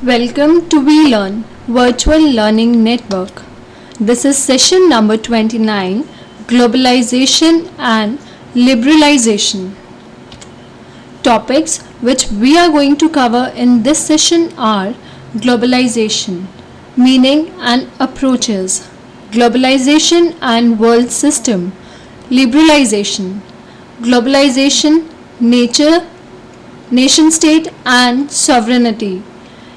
Welcome to We Learn Virtual Learning Network. This is session number 29, Globalization and Liberalization. Topics which we are going to cover in this session are globalization, meaning and approaches, globalization and world system, liberalization, globalization, nature, nation state and sovereignty,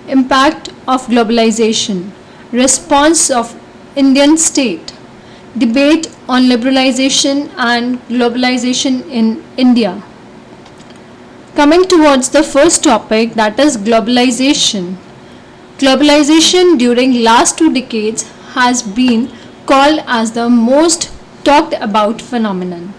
impact of globalization, response of Indian state, debate on liberalization and globalization in India. Coming towards the first topic, that is globalization. Globalization during last 2 decades has been called as the most talked about phenomenon.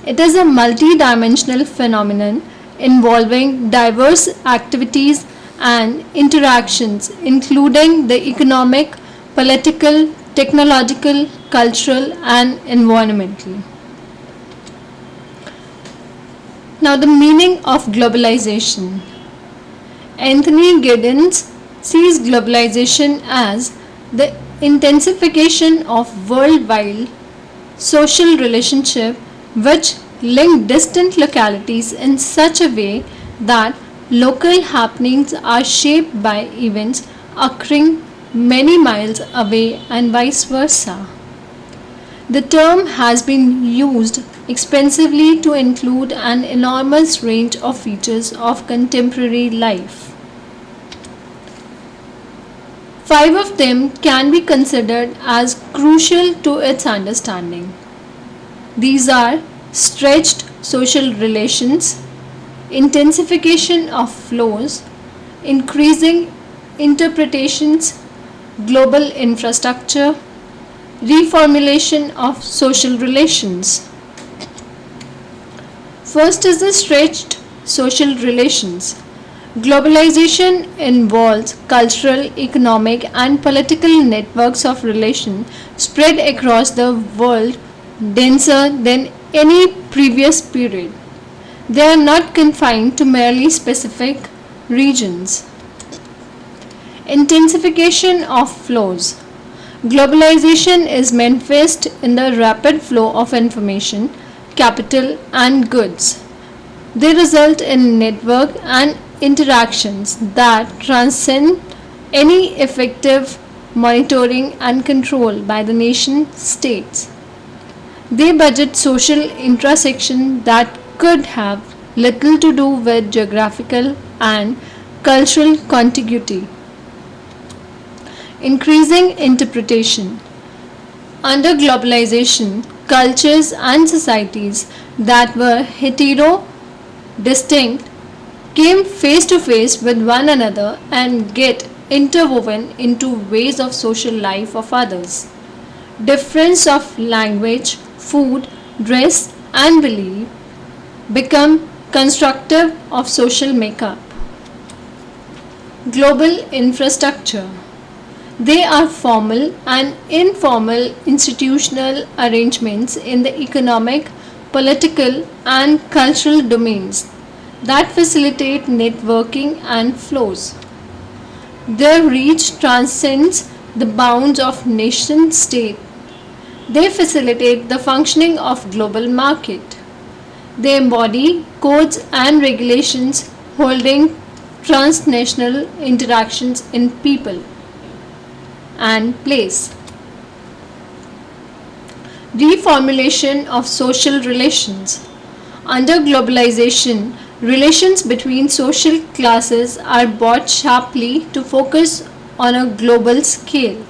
It is a multi-dimensional phenomenon involving diverse activities and interactions including the economic, political, technological, cultural and environmental. Now the meaning of globalization. Anthony Giddens sees globalization as the intensification of worldwide social relationship which link distant localities in such a way that local happenings are shaped by events occurring many miles away and vice versa. The term has been used extensively to include an enormous range of features of contemporary life. 5 of them can be considered as crucial to its understanding. These are stretched social relations, intensification of flows, increasing interpretations, global infrastructure, reformulation of social relations. First is the stretched social relations. Globalization involves cultural, economic and political networks of relation spread across the world denser than any previous period. They are not confined to merely specific regions. Intensification of flows. Globalization is manifest in the rapid flow of information, capital and goods. They result in network and interactions that transcend any effective monitoring and control by the nation states. They budget social intersection that could have little to do with geographical and cultural contiguity. Increasing interpretation. Under globalization, cultures and societies that were hetero distinct came face to face with one another and get interwoven into ways of social life of others. Difference of language, food, dress and belief become constructive of social makeup. Global infrastructure. They are formal and informal institutional arrangements in the economic, political and cultural domains that facilitate networking and flows. Their reach transcends the bounds of nation state. They facilitate the functioning of global market. They embody codes and regulations holding transnational interactions in people and place. Reformulation of social relations. Under globalization, relations between social classes are brought sharply to focus on a global scale.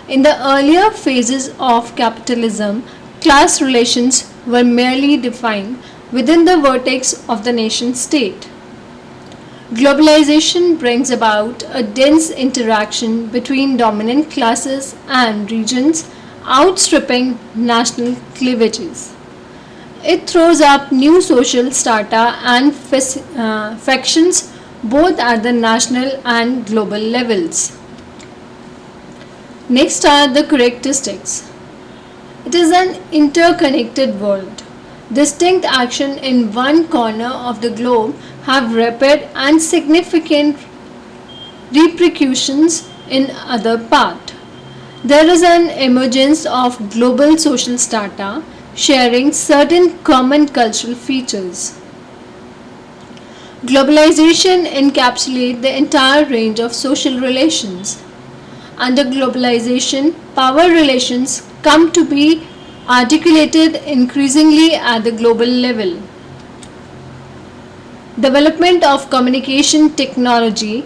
In the earlier phases of capitalism, class relations were merely defined within the vertex of the nation state. Globalization brings about a dense interaction between dominant classes and regions, outstripping national cleavages. It throws up new social strata and factions both at the national and global levels. Next are the characteristics. It is an interconnected world. Distinct action in one corner of the globe have rapid and significant repercussions in other part. There is an emergence of global social strata sharing certain common cultural features. Globalization encapsulates the entire range of social relations. Under globalization, power relations come to be articulated increasingly at the global level. Development of communication technology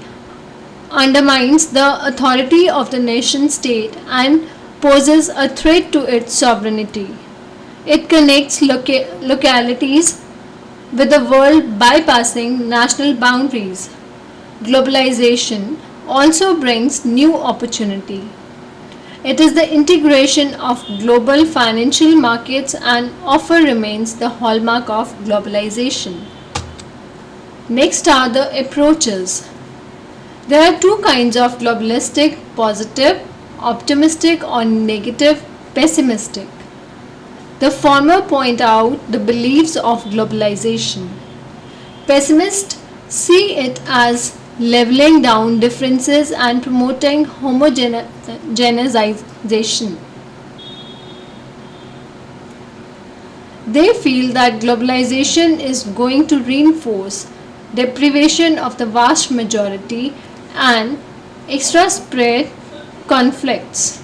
undermines the authority of the nation state and poses a threat to its sovereignty. It connects localities with the world bypassing national boundaries. Globalization also brings new opportunity. It is the integration of global financial markets and often remains the hallmark of globalization. Next are the approaches. There are two kinds of globalistic: positive, optimistic, or negative, pessimistic. The former point out the beliefs of globalization. Pessimists see it as leveling down differences and promoting homogenization. They feel that globalization is going to reinforce deprivation of the vast majority and exasperate conflicts.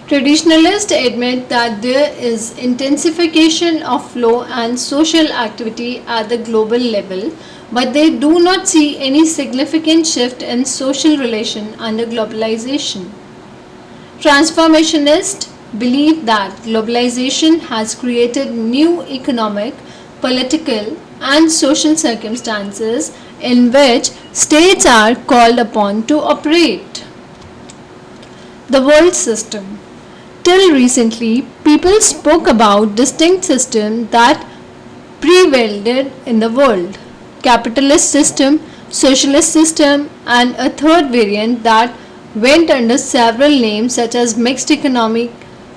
Traditionalists admit that there is intensification of flow and social activity at the global level, but they do not see any significant shift in social relation under globalization. Transformationists believe that globalization has created new economic, political, and social circumstances in which states are called upon to operate. The world system. Till recently, people spoke about distinct systems that prevailed in the world: capitalist system, socialist system, and a third variant that went under several names such as mixed economic,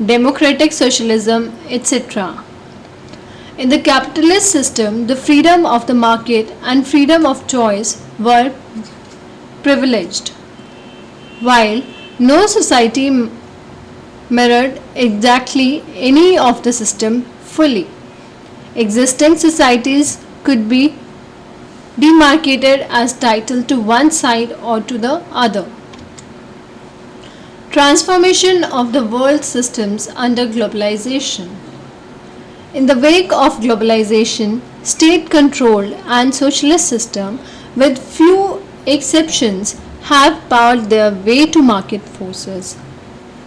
democratic socialism, etc. In the capitalist system, the freedom of the market and freedom of choice were privileged, while no society mirrored exactly any of the system fully. Existing societies could be demarcated as titled to one side or to the other. Transformation of the world systems under globalization. In the wake of globalization, state-controlled and socialist systems, with few exceptions, have powered their way to market forces.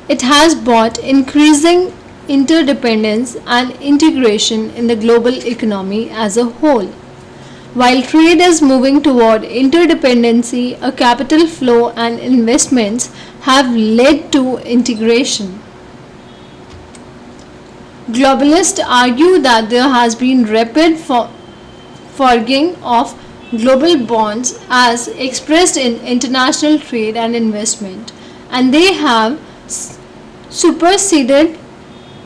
It has brought increasing interdependence and integration in the global economy as a whole. While trade is moving toward interdependency, a capital flow and investments have led to integration. Globalists argue that there has been rapid forging of global bonds as expressed in international trade and investment, and they have superseded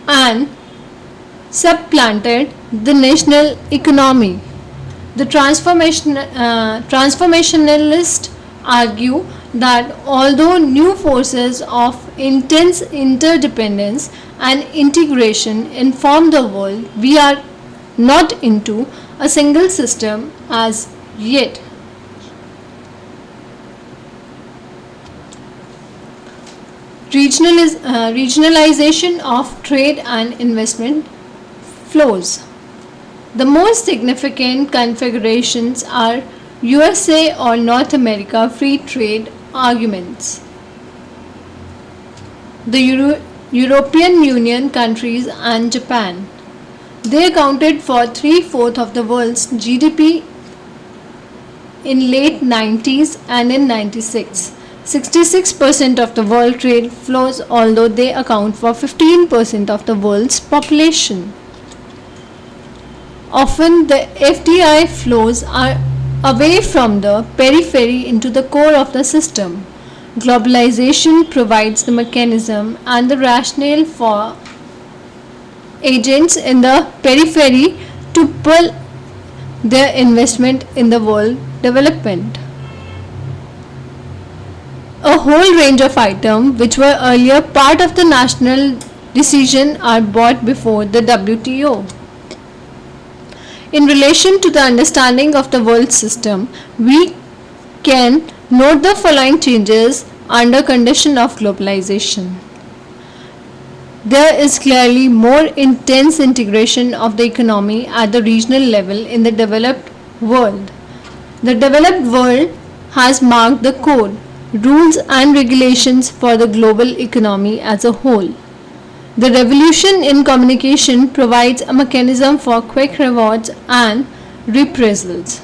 and supplanted the national economy. The transformationalists argue that although new forces of intense interdependence and integration inform the world, we are not into a single system as yet. Regionalization of trade and investment flows. The most significant configurations are USA or North America free trade arguments, the European Union countries, and Japan. They accounted for 3/4 of the world's GDP in late 90s and in 96. 66% of the world trade flows, although they account for 15% of the world's population. Often the FDI flows are away from the periphery into the core of the system. Globalization provides the mechanism and the rationale for agents in the periphery to pull their investment in the world development. A whole range of items which were earlier part of the national decision are brought before the WTO. In relation to the understanding of the world system, we can note the following changes under condition of globalization. There is clearly more intense integration of the economy at the regional level in the developed world. The developed world has marked the code, rules and regulations for the global economy as a whole. The revolution in communication provides a mechanism for quick rewards and reprisals.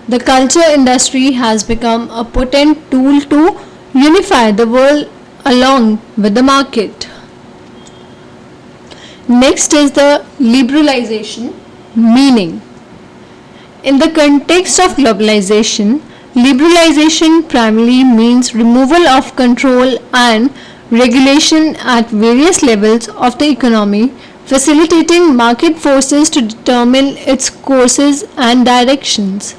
The culture industry has become a potent tool to unify the world along with the market. Next is the liberalization meaning. In the context of globalization, liberalization primarily means removal of control and regulation at various levels of the economy, facilitating market forces to determine its courses and directions.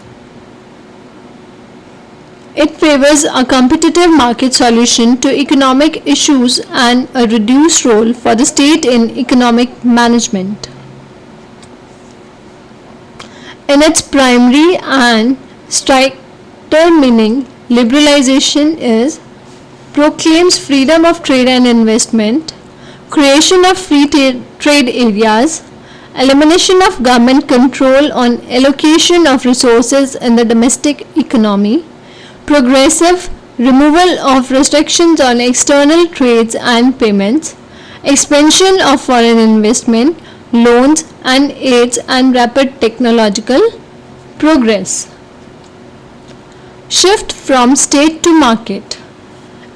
It favors a competitive market solution to economic issues and a reduced role for the state in economic management. In its primary and stricter meaning, liberalization proclaims freedom of trade and investment, creation of free trade areas, elimination of government control on allocation of resources in the domestic economy, progressive removal of restrictions on external trades and payments, expansion of foreign investment, loans and aids and rapid technological progress. Shift from state to market.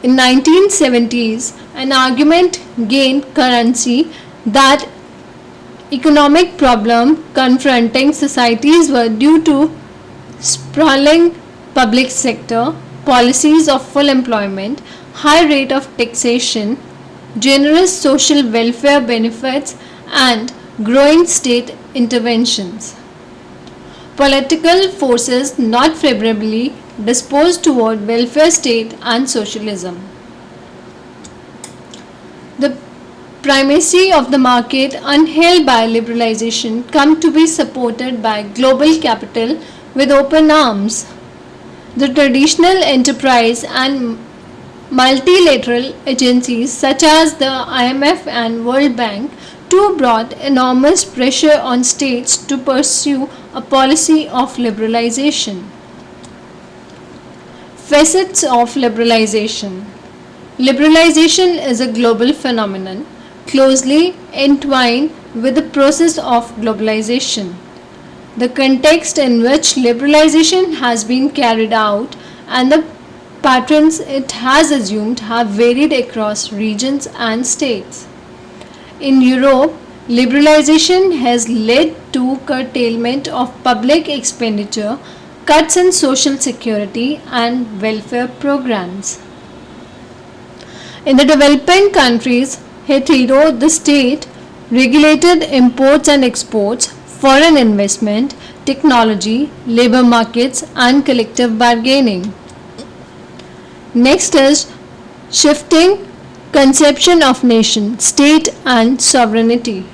In 1970s, an argument gained currency that economic problems confronting societies were due to sprawling public sector, policies of full employment, high rate of taxation, generous social welfare benefits, and growing state interventions. Political forces not favorably disposed toward welfare state and socialism. The primacy of the market upheld by liberalization come to be supported by global capital with open arms. The traditional enterprise and multilateral agencies such as the IMF and World Bank too brought enormous pressure on states to pursue a policy of liberalization. Facets of liberalization. Liberalization is a global phenomenon closely entwined with the process of globalization. The context in which liberalization has been carried out and the patterns it has assumed have varied across regions and states. In Europe, liberalization has led to curtailment of public expenditure, cuts in social security and welfare programs. In the developing countries, hitherto the state regulated imports and exports, foreign investment, technology, labor markets and collective bargaining. Next is shifting conception of nation, state and sovereignty.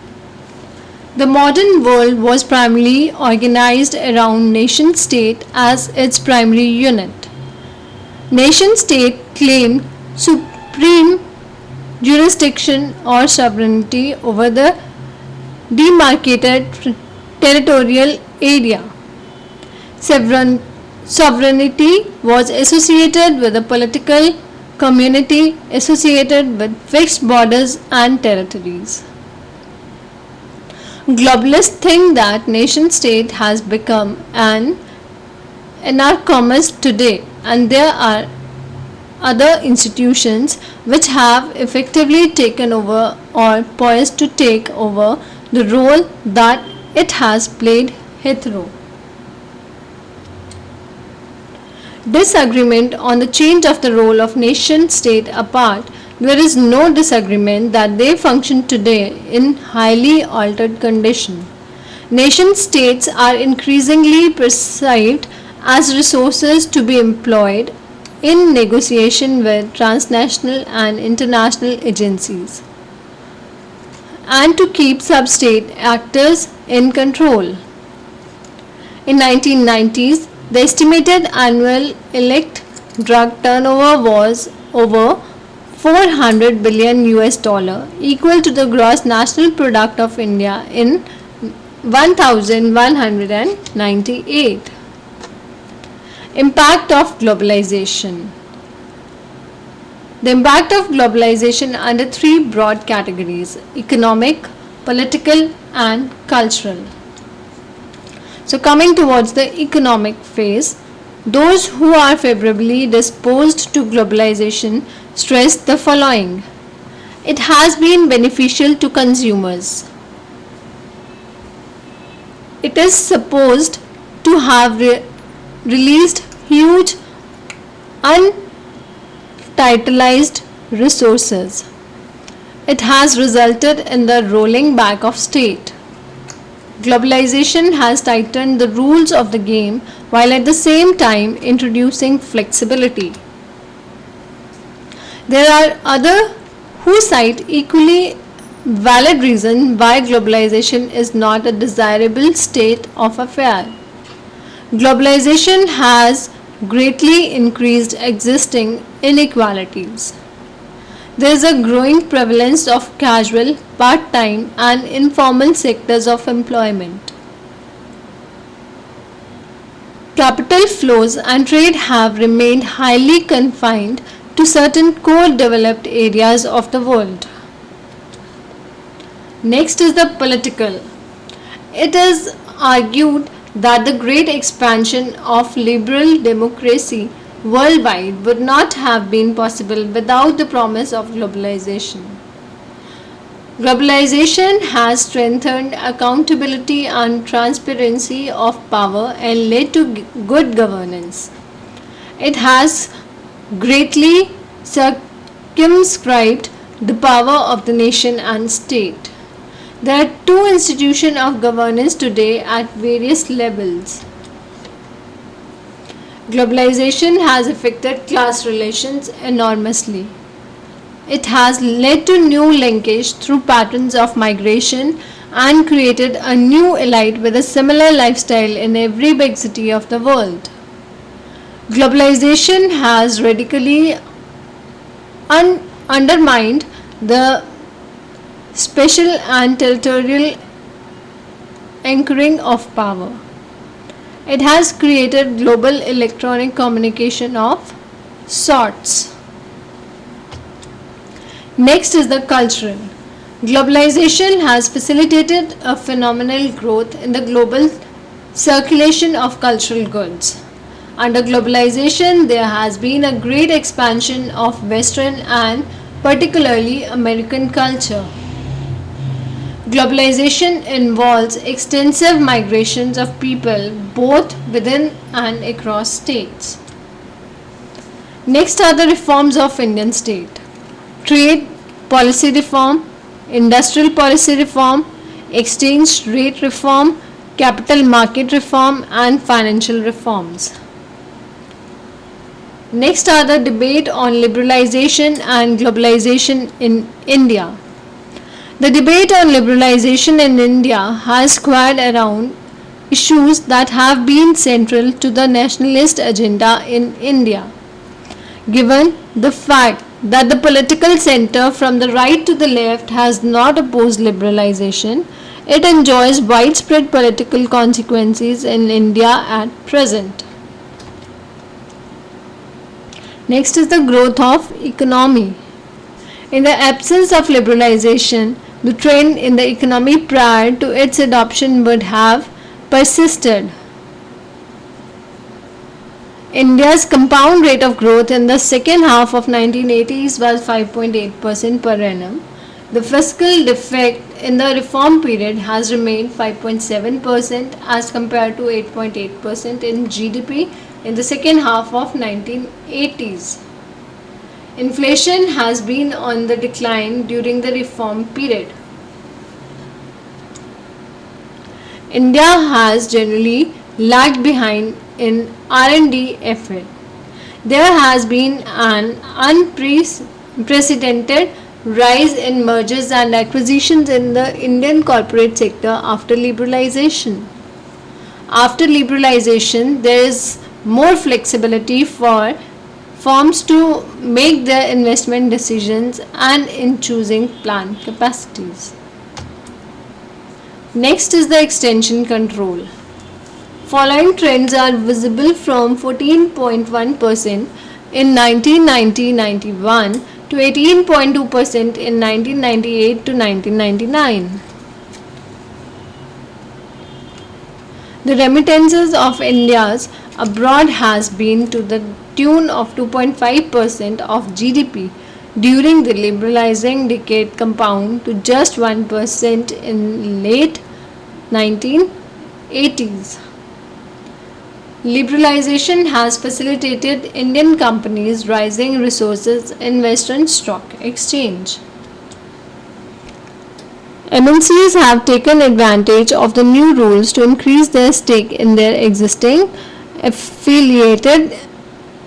The modern world was primarily organized around nation-state as its primary unit. Nation-state claimed supreme jurisdiction or sovereignty over the demarcated territorial area. Sovereignty was associated with a political community associated with fixed borders and territories. Globalists think that nation-state has become an anachronism today, and there are other institutions which have effectively taken over or poised to take over the role that it has played hitherto. Disagreement on the change of the role of nation-state apart, there is no disagreement that they function today in highly altered condition. Nation-states are increasingly perceived as resources to be employed in negotiation with transnational and international agencies, and to keep sub-state actors in control. In 1990s, the estimated annual illicit drug turnover was over 400 billion US dollar, equal to the gross national product of India in 1198. Impact of globalization. The impact of globalization under three broad categories: economic, political, and cultural. So coming towards the economic phase, those who are favorably disposed to globalization stress the following. It has been beneficial to consumers. It is supposed to have released huge untitleized resources. It has resulted in the rolling back of state. Globalization has tightened the rules of the game while at the same time introducing flexibility. There are others who cite equally valid reason why globalization is not a desirable state of affair. Globalization has greatly increased existing inequalities. There is a growing prevalence of casual, part-time and informal sectors of employment. Capital flows and trade have remained highly confined to certain core developed areas of the world. Next is the political. It is argued that the great expansion of liberal democracy worldwide would not have been possible without the promise of globalization. Globalization has strengthened accountability and transparency of power and led to good governance. It has greatly circumscribed the power of the nation and state. There are two institutions of governance today at various levels. Globalization has affected class relations enormously. It has led to new linkage through patterns of migration and created a new elite with a similar lifestyle in every big city of the world. Globalization has radically undermined the spatial and territorial anchoring of power. It has created global electronic communication of sorts. Next is the cultural. Globalization has facilitated a phenomenal growth in the global circulation of cultural goods. Under globalization, there has been a great expansion of Western and particularly American culture. Globalization involves extensive migrations of people both within and across states. Next are the reforms of Indian state. Trade policy reform, industrial policy reform, exchange rate reform, capital market reform and financial reforms. Next are the debate on liberalization and globalization in India. The debate on liberalization in India has squared around issues that have been central to the nationalist agenda in India. Given the fact that the political center from the right to the left has not opposed liberalization, it enjoys widespread political consequences in India at present. Next is the growth of economy. In the absence of liberalization, the trend in the economy prior to its adoption would have persisted. India's compound rate of growth in the second half of 1980s was 5.8% per annum. The fiscal deficit in the reform period has remained 5.7% as compared to 8.8% in GDP in the second half of 1980s. Inflation has been on the decline during the reform period. India has generally lagged behind in R&D effort. There has been an unprecedented rise in mergers and acquisitions in the Indian corporate sector after liberalization. After liberalization, there is more flexibility for firms to make their investment decisions and in choosing plant capacities. Next is the extension control. Following trends are visible from 14.1% in 1990-91 to 18.2% in 1998 to 1999. The remittances of India's abroad has been to the tune of 2.5% of GDP during the liberalizing decade compound to just 1% in late 1980s. Liberalization has facilitated Indian companies raising resources in Western Stock Exchange. MNCs have taken advantage of the new rules to increase their stake in their existing affiliated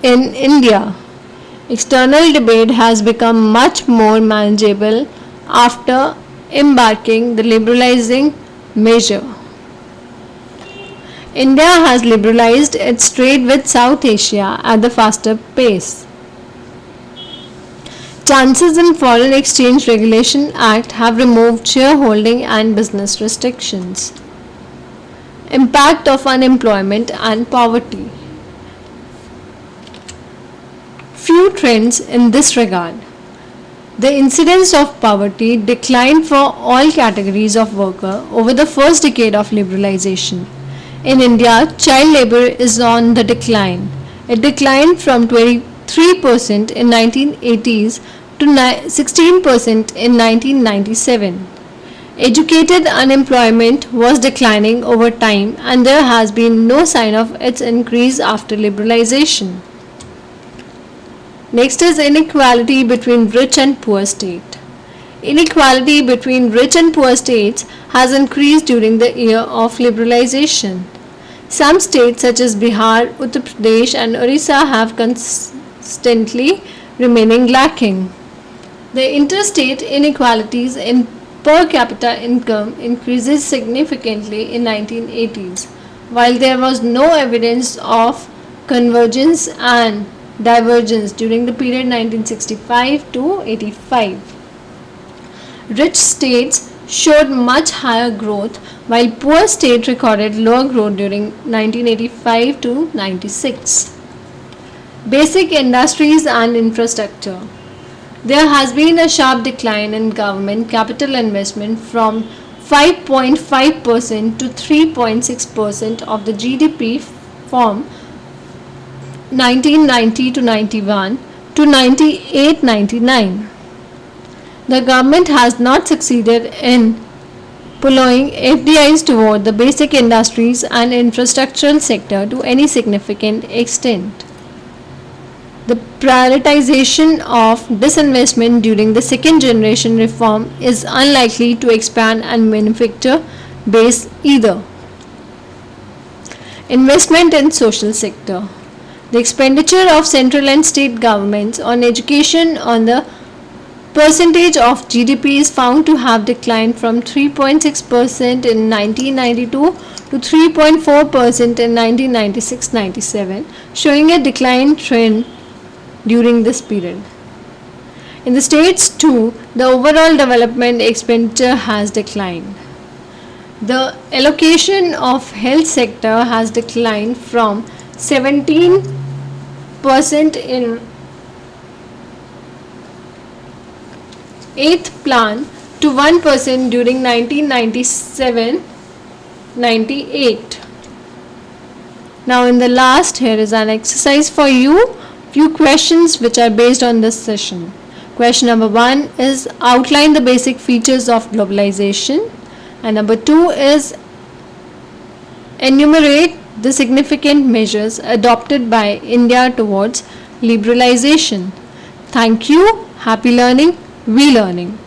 in India. External debate has become much more manageable after embarking the liberalizing measure. India has liberalized its trade with South Asia at the faster pace. Chances in Foreign Exchange Regulation Act have removed shareholding and business restrictions. Impact of unemployment and poverty. Few trends in this regard. The incidence of poverty declined for all categories of worker over the first decade of liberalization. In India, child labor is on the decline. It declined from 23% in 1980s to 16% in 1997. Educated unemployment was declining over time and there has been no sign of its increase after liberalization. Next is inequality between rich and poor state. Inequality between rich and poor states has increased during the year of liberalization. Some states such as Bihar, Uttar Pradesh and Orissa have constantly remaining lacking. The interstate inequalities in per capita income increases significantly in 1980s, while there was no evidence of convergence and divergence during the period 1965 to 85. Rich states showed much higher growth while poor states recorded lower growth during 1985 to 96. Basic industries and infrastructure. There has been a sharp decline in government capital investment from 5.5% to 3.6% of the GDP from 1990 to 91 to 98-99. The government has not succeeded in pulling FDIs toward the basic industries and infrastructural sector to any significant extent. The prioritization of disinvestment during the second generation reform is unlikely to expand and manufacture base either. Investment in social sector. The expenditure of central and state governments on education on the percentage of GDP is found to have declined from 3.6% in 1992 to 3.4% in 1996-97, showing a decline trend during this period. In the states too, the overall development expenditure has declined. The allocation of health sector has declined from 17% in 8th plan to 1% during 1997-98. Now in the last, here is an exercise for you. Few questions which are based on this session. Question number 1 is outline the basic features of globalization, and number 2 is enumerate the significant measures adopted by India towards liberalization. Thank you. Happy learning. We learning.